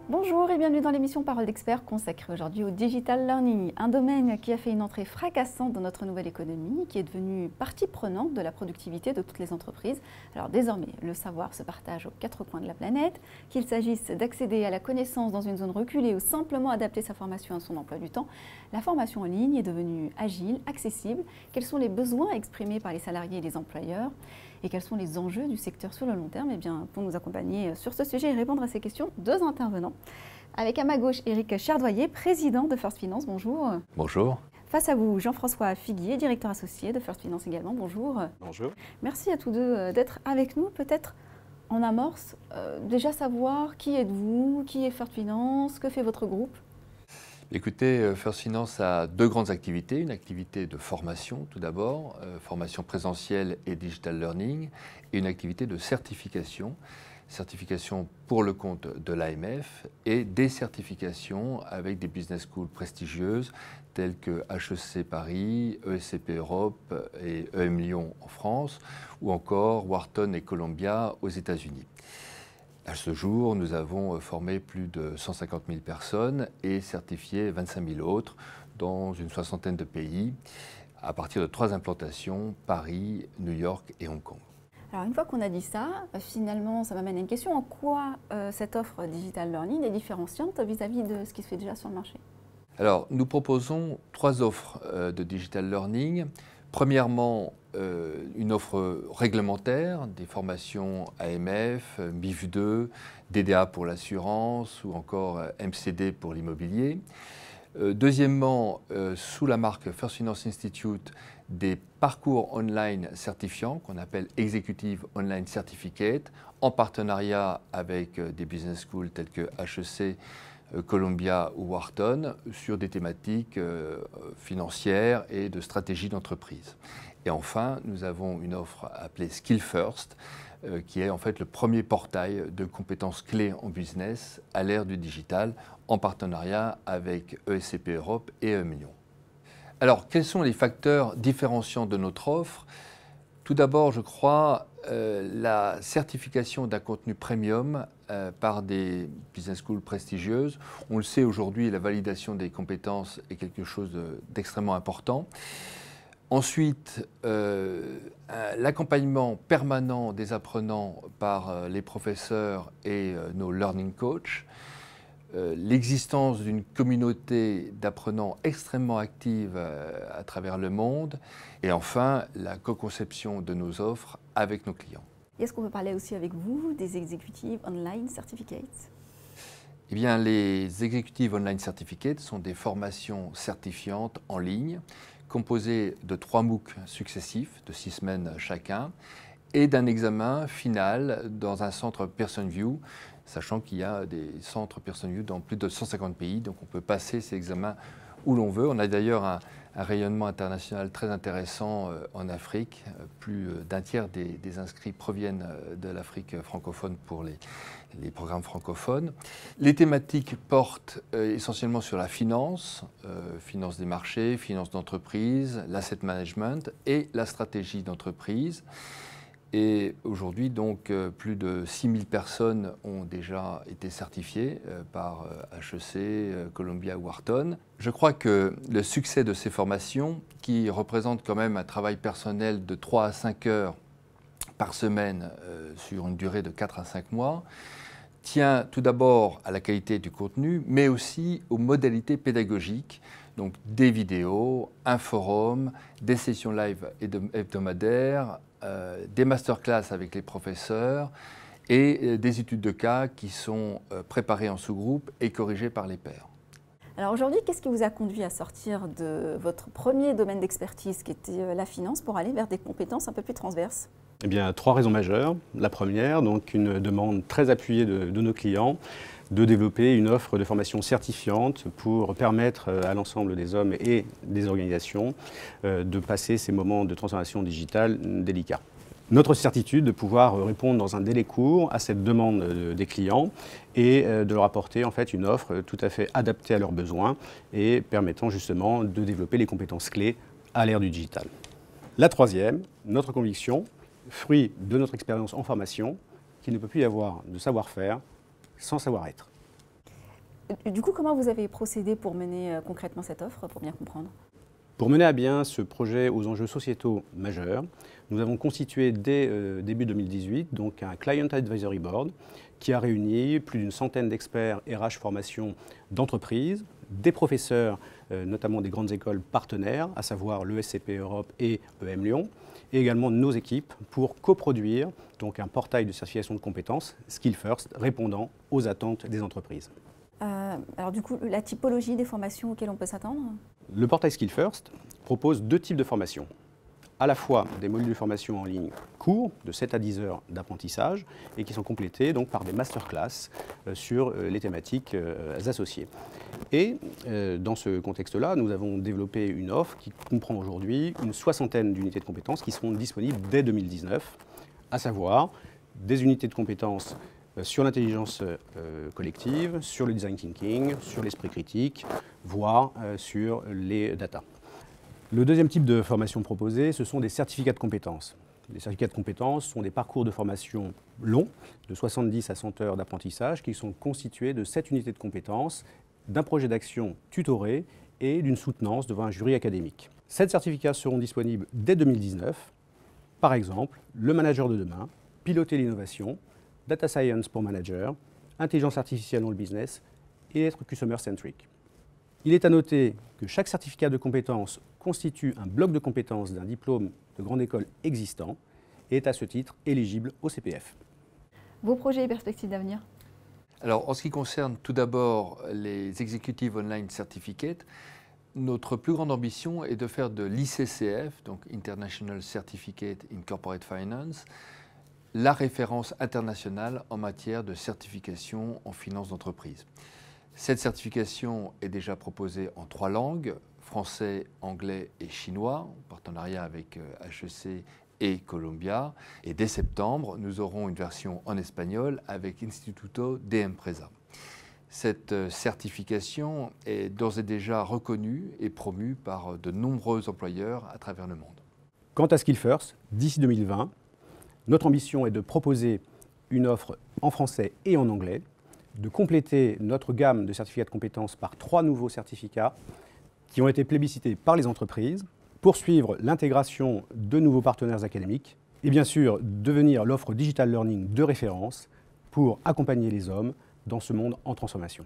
Bonjour et bienvenue dans l'émission Parole d'experts consacrée aujourd'hui au digital learning, un domaine qui a fait une entrée fracassante dans notre nouvelle économie, qui est devenue partie prenante de la productivité de toutes les entreprises. Alors désormais, le savoir se partage aux quatre coins de la planète, qu'il s'agisse d'accéder à la connaissance dans une zone reculée ou simplement adapter sa formation à son emploi du temps. La formation en ligne est devenue agile, accessible. Quels sont les besoins exprimés par les salariés et les employeurs ? Et quels sont les enjeux du secteur sur le long terme? Eh bien, pour nous accompagner sur ce sujet et répondre à ces questions, deux intervenants. Avec à ma gauche, Éric Cherdoyer, président de First Finance. Bonjour. Bonjour. Face à vous, Jean-François Figuier, directeur associé de First Finance également. Bonjour. Bonjour. Merci à tous deux d'être avec nous. Peut-être en amorce, déjà savoir qui êtes-vous, qui est First Finance, que fait votre groupe? Écoutez, First Finance a deux grandes activités. Une activité de formation, tout d'abord, formation présentielle et digital learning, et une activité de certification. Certification pour le compte de l'AMF et des certifications avec des business schools prestigieuses telles que HEC Paris, ESCP Europe et EM Lyon en France, ou encore Wharton et Columbia aux États-Unis. À ce jour, nous avons formé plus de 150 000 personnes et certifié 25 000 autres dans une soixantaine de pays à partir de 3 implantations, Paris, New York et Hong Kong. Alors une fois qu'on a dit ça, finalement ça m'amène à une question. En quoi cette offre digital learning est différenciante vis-à-vis de ce qui se fait déjà sur le marché? Alors nous proposons 3 offres de digital learning. Premièrement, une offre réglementaire, des formations AMF, MIF 2, DDA pour l'assurance ou encore MCD pour l'immobilier. Deuxièmement, sous la marque First Finance Institute, des parcours online certifiants qu'on appelle Executive Online Certificate, en partenariat avec des business schools tels que HEC, Columbia ou Wharton, sur des thématiques financières et de stratégie d'entreprise. Et enfin, nous avons une offre appelée Skill First, qui est en fait le premier portail de compétences clés en business à l'ère du digital, en partenariat avec ESCP Europe et EM Lyon. Alors, quels sont les facteurs différenciants de notre offre? Tout d'abord, je crois, la certification d'un contenu premium par des business schools prestigieuses. On le sait aujourd'hui, la validation des compétences est quelque chose d'extrêmement important. Ensuite, l'accompagnement permanent des apprenants par les professeurs et nos learning coachs. L'existence d'une communauté d'apprenants extrêmement active à travers le monde. Et enfin, la co-conception de nos offres avec nos clients. Est-ce qu'on peut parler aussi avec vous des Executive Online Certificates? Eh bien, les Executive Online Certificates sont des formations certifiantes en ligne, composées de 3 MOOC successifs, de 6 semaines chacun, et d'un examen final dans un centre PersonView, sachant qu'il y a des centres PersonView dans plus de 150 pays, donc on peut passer ces examens où l'on veut. On a d'ailleurs un rayonnement international très intéressant en Afrique. Plus d'un tiers des inscrits proviennent de l'Afrique francophone pour les programmes francophones. Les thématiques portent essentiellement sur la finance, finance des marchés, finance d'entreprise, l'asset management et la stratégie d'entreprise. Et aujourd'hui, donc, plus de 6000 personnes ont déjà été certifiées par HEC, Columbia ou Wharton. Je crois que le succès de ces formations, qui représentent quand même un travail personnel de 3 à 5 heures par semaine sur une durée de 4 à 5 mois, tient tout d'abord à la qualité du contenu, mais aussi aux modalités pédagogiques, donc des vidéos, un forum, des sessions live hebdomadaires, des masterclass avec les professeurs et des études de cas qui sont préparées en sous-groupe et corrigées par les pairs. Alors aujourd'hui, qu'est-ce qui vous a conduit à sortir de votre premier domaine d'expertise qui était la finance pour aller vers des compétences un peu plus transverses? Eh bien, 3 raisons majeures. La première, donc une demande très appuyée de nos clients de développer une offre de formation certifiante pour permettre à l'ensemble des hommes et des organisations de passer ces moments de transformation digitale délicats. Notre certitude de pouvoir répondre dans un délai court à cette demande des clients et de leur apporter en fait une offre tout à fait adaptée à leurs besoins et permettant justement de développer les compétences clés à l'ère du digital. La troisième, notre conviction, fruit de notre expérience en formation, qu'il ne peut plus y avoir de savoir-faire sans savoir-être. Du coup, comment vous avez procédé pour mener concrètement cette offre, pour bien comprendre? Pour mener à bien ce projet aux enjeux sociétaux majeurs, nous avons constitué dès début 2018 donc un Client Advisory Board qui a réuni plus d'une centaine d'experts RH formation d'entreprises, des professeurs, notamment des grandes écoles partenaires, à savoir l'ESCP Europe et EM Lyon, et également nos équipes pour coproduire donc un portail de certification de compétences Skill First répondant aux attentes des entreprises. Alors du coup, la typologie des formations auxquelles on peut s'attendre? Le portail Skill First propose deux types de formations. À la fois des modules de formation en ligne courts, de 7 à 10 heures d'apprentissage, et qui sont complétés donc par des masterclass sur les thématiques associées. Et dans ce contexte-là, nous avons développé une offre qui comprend aujourd'hui une soixantaine d'unités de compétences qui seront disponibles dès 2019, à savoir des unités de compétences sur l'intelligence collective, sur le design thinking, sur l'esprit critique, voire sur les data. Le deuxième type de formation proposée, ce sont des certificats de compétences. Les certificats de compétences sont des parcours de formation longs, de 70 à 100 heures d'apprentissage, qui sont constitués de 7 unités de compétences, d'un projet d'action tutoré et d'une soutenance devant un jury académique. 7 certificats seront disponibles dès 2019. Par exemple, le manager de demain, piloter l'innovation, data science pour manager, intelligence artificielle dans le business et être customer centric. Il est à noter que chaque certificat de compétences constitue un bloc de compétences d'un diplôme de grande école existant et est à ce titre éligible au CPF. Vos projets et perspectives d'avenir? Alors, en ce qui concerne tout d'abord les Executive Online Certificate, notre plus grande ambition est de faire de l'ICCF, donc International Certificate in Corporate Finance, la référence internationale en matière de certification en finance d'entreprise. Cette certification est déjà proposée en 3 langues, français, anglais et chinois, en partenariat avec HEC et Columbia. Et dès septembre, nous aurons une version en espagnol avec Instituto de Empresa. Cette certification est d'ores et déjà reconnue et promue par de nombreux employeurs à travers le monde. Quant à Skill First, d'ici 2020, notre ambition est de proposer une offre en français et en anglais, de compléter notre gamme de certificats de compétences par 3 nouveaux certificats qui ont été plébiscités par les entreprises, poursuivre l'intégration de nouveaux partenaires académiques et bien sûr devenir l'offre digital learning de référence pour accompagner les hommes dans ce monde en transformation.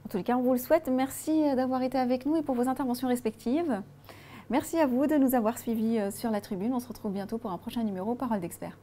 En tout cas, on vous le souhaite. Merci d'avoir été avec nous et pour vos interventions respectives. Merci à vous de nous avoir suivis sur la tribune. On se retrouve bientôt pour un prochain numéro Parole d'experts.